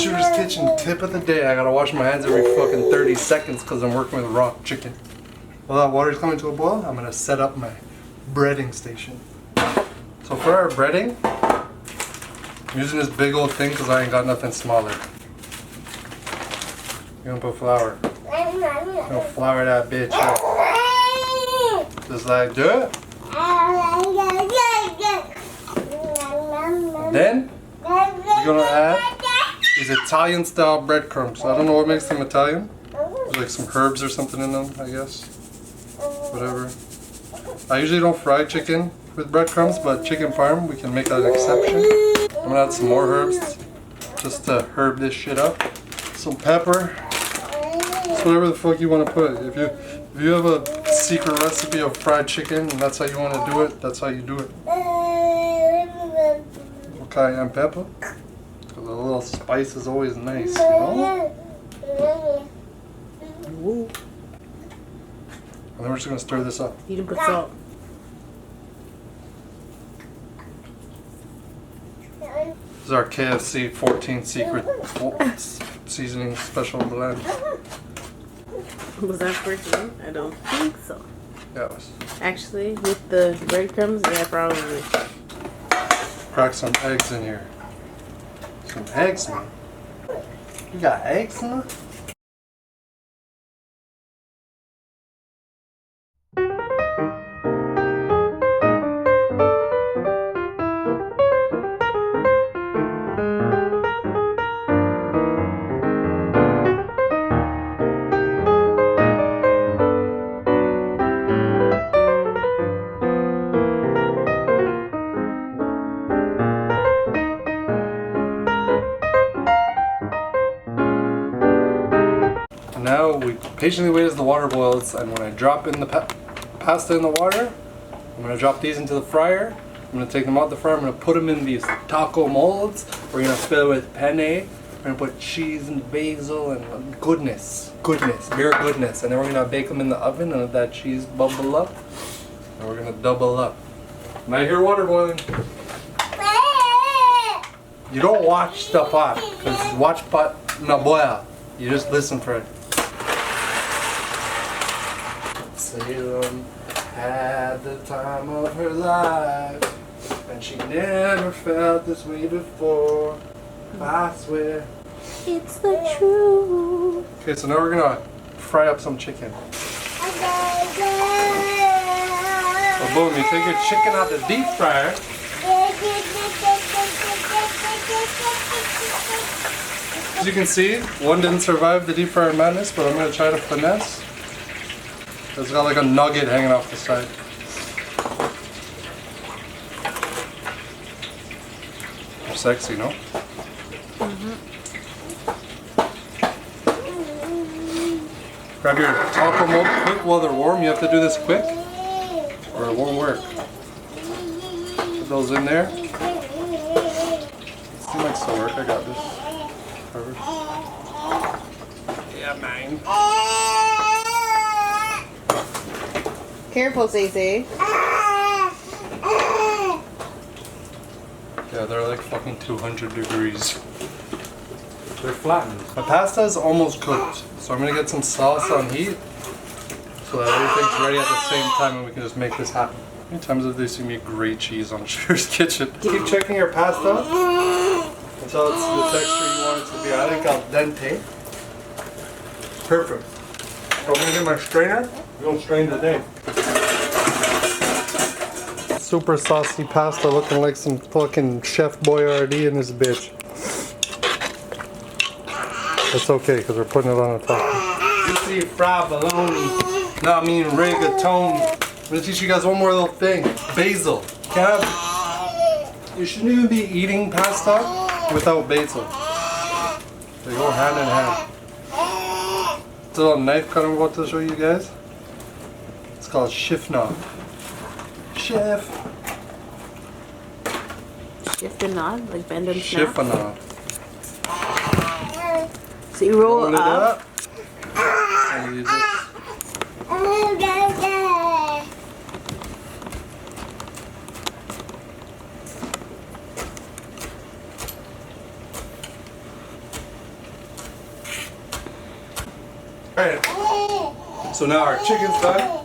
Shooter's Kitchen tip of the day. I gotta wash my hands every fucking 30 seconds because I'm working with raw chicken. While that water's coming to a boil, I'm gonna set up my breading station. So for our breading, I'm using this big old thing because I ain't got nothing smaller. You're gonna put flour. You're gonna flour that bitch up. Just like that. Then, we're gonna add these Italian style breadcrumbs. I don't know what makes them Italian. There's like some herbs or something in them, I guess. Whatever. I usually don't fry chicken with breadcrumbs, but chicken parm, we can make that an exception. I'm gonna add some more herbs just to herb this shit up. Some pepper. Just whatever the fuck you want to put. If you have a secret recipe of fried chicken and that's how you want to do it, that's how you do it. Cayenne pepper. Because a little spice is always nice, you know? And then we're just going to stir this up. You didn't put salt. This is our KFC 14 secret seasoning special blend. Was that 14? I don't think so. Yeah, it was. Actually, with the breadcrumbs, yeah, probably. Crack some eggs in here. Some eggs, man. You got eggs in there? Now we patiently wait as the water boils, and when I drop in the pasta in the water, I'm going to drop these into the fryer. I'm going to take them out the fryer. I'm going to put them in these taco molds. We're going to fill it with penne. We're going to put cheese and basil and goodness, mere goodness. And then we're going to bake them in the oven and let that cheese bubble up. And we're going to double up. Now I hear water boiling. You don't watch the pot, because watch pot na boil. You just listen for it. Salem had the time of her life, and she never felt this way before. I swear. It's the truth. Okay, so now we're gonna fry up some chicken. So boom, you take your chicken out the deep fryer. As you can see, one didn't survive the deep fryer madness, but I'm gonna try to finesse. It's got like a nugget hanging off the side. They're sexy, no? Grab your taco mold quick while they're warm. You have to do this quick or it won't work. Put those in there. This might still work. I got this. Covered. Yeah, man. Careful, Stacey. Yeah, they're like fucking 200 degrees. They're flattened. My pasta is almost cooked, so I'm gonna get some sauce on heat so that everything's ready at the same time and we can just make this happen. How many times have they seen me grate cheese on Shooter's Kitchen? Keep checking your pasta until it's the texture you want it to be. I think al dente. Perfect. So I'm gonna get my strainer. We're gonna strain today. Super saucy pasta looking like some fucking Chef Boyardee in this bitch. That's okay, because we're putting it on the top. You see fried bologna. No, I mean rigatoni. I'm gonna teach you guys one more little thing. Basil. You shouldn't even be eating pasta without basil. They go hand in hand. This little knife cut I'm about to show you guys. It's called chiffonade. Chef. Shift and nod, like bend and snap. Chiffonade. So you roll it up. And you just Alright. So now our chicken's done.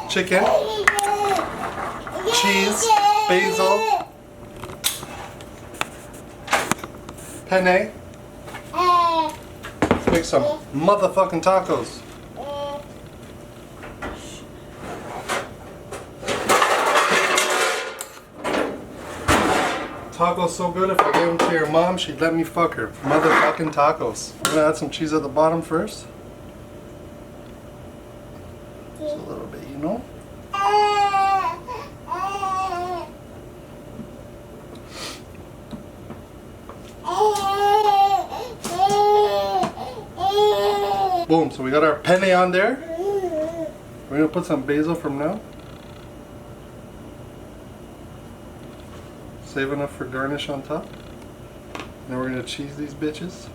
Chicken, cheese, basil, penne. Let's make some motherfucking tacos. Tacos so good, if I gave them to your mom, she'd let me fuck her. Motherfucking tacos. I'm gonna add some cheese at the bottom first. Just a little bit, you know? Boom, so we got our penne on there. We're gonna put some basil from now. Save enough for garnish on top. Now we're gonna cheese these bitches.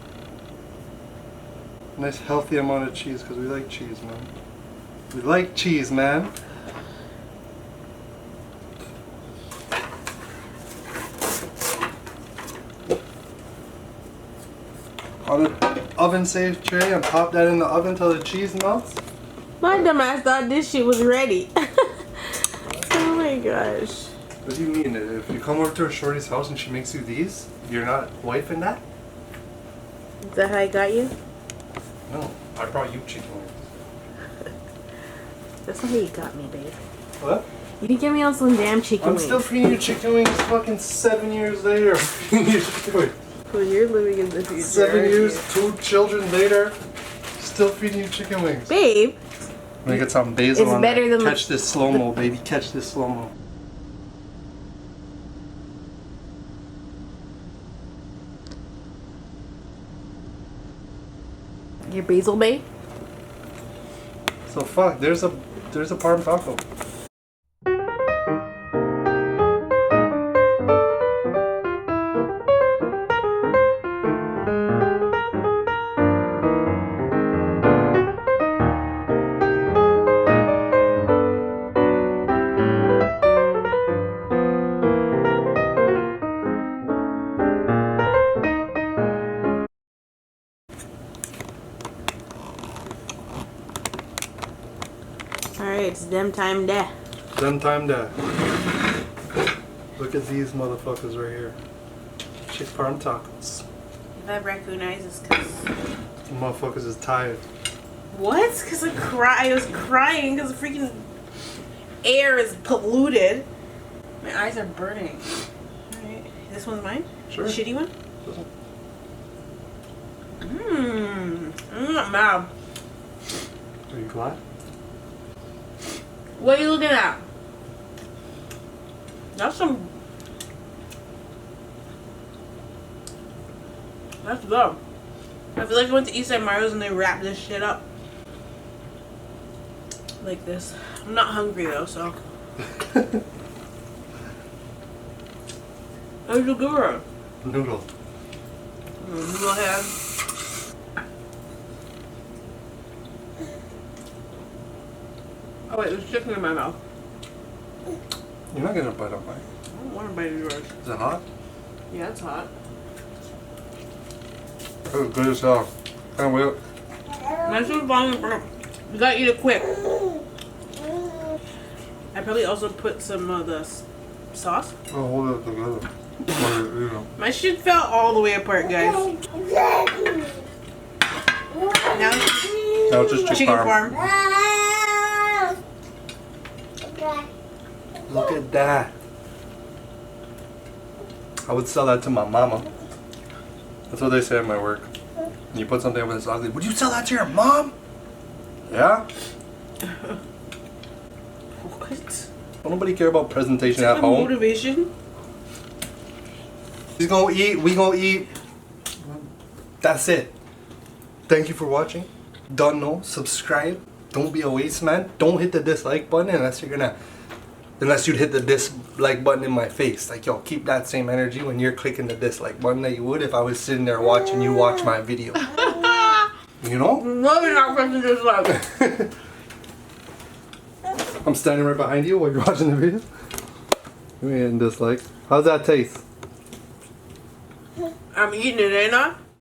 Nice healthy amount of cheese because we like cheese, man. We like cheese, man. On an oven safe tray and pop that in the oven till the cheese melts. My dumbass thought this shit was ready. Oh my gosh. What do you mean? If you come over to a shorty's house and she makes you these, you're not wifing that? Is that how I got you? No, I brought you chicken wings. That's not how you got me, babe. What? You didn't get me on some damn chicken I'm wings. still feeding you chicken wings fucking 7 years later. Well, you're living in the future. 7 years, 2 children later, still feeding you chicken wings. Babe. Let me get some basil It's on better there. than Catch this slow-mo, baby. Catch this slow-mo. Your basil, babe? So fuck, there's a parm taco. Alright, it's them time there. Them time there. Look at these motherfuckers right here. Chick parm tacos. If I recognize it's because... The motherfuckers is tired. What? Because I was crying because the freaking air is polluted. My eyes are burning. Alright, this one's mine? Sure. The shitty one? I'm not mad. Are you glad? What are you looking at? That's good. I feel like I went to Eastside Mario's and they wrapped this shit up. Like this. I'm not hungry though, so. How's your girl? Noodle. Noodle head. Oh wait, there's chicken in my mouth. You're not gonna bite on mine. I don't want to bite of yours. Is it hot? Yeah, it's hot. Oh, good as hell. Can't wait. My food volume burnt. You gotta eat it quick. I probably also put some of the sauce. Oh, hold it together. You know. My shit fell all the way apart, guys. Now it's just chicken parm. Look at that. I would sell that to my mama. That's what they say at my work. When you put something up that's ugly, would you sell that to your mom? Yeah? What? Don't nobody care about presentation at The home. motivation? He's gonna eat, we gonna eat. That's it. Thank you for watching. Don't know, subscribe. Don't be a waste man. Don't hit the dislike button unless you'd hit the dislike button in my face. Like, yo, keep that same energy when you're clicking the dislike button that you would if I was sitting there watching you watch my video. You know? No, you're not pressing dislike. I'm standing right behind you while you're watching the video. You ain't hitting dislike. How's that taste? I'm eating it, ain't I?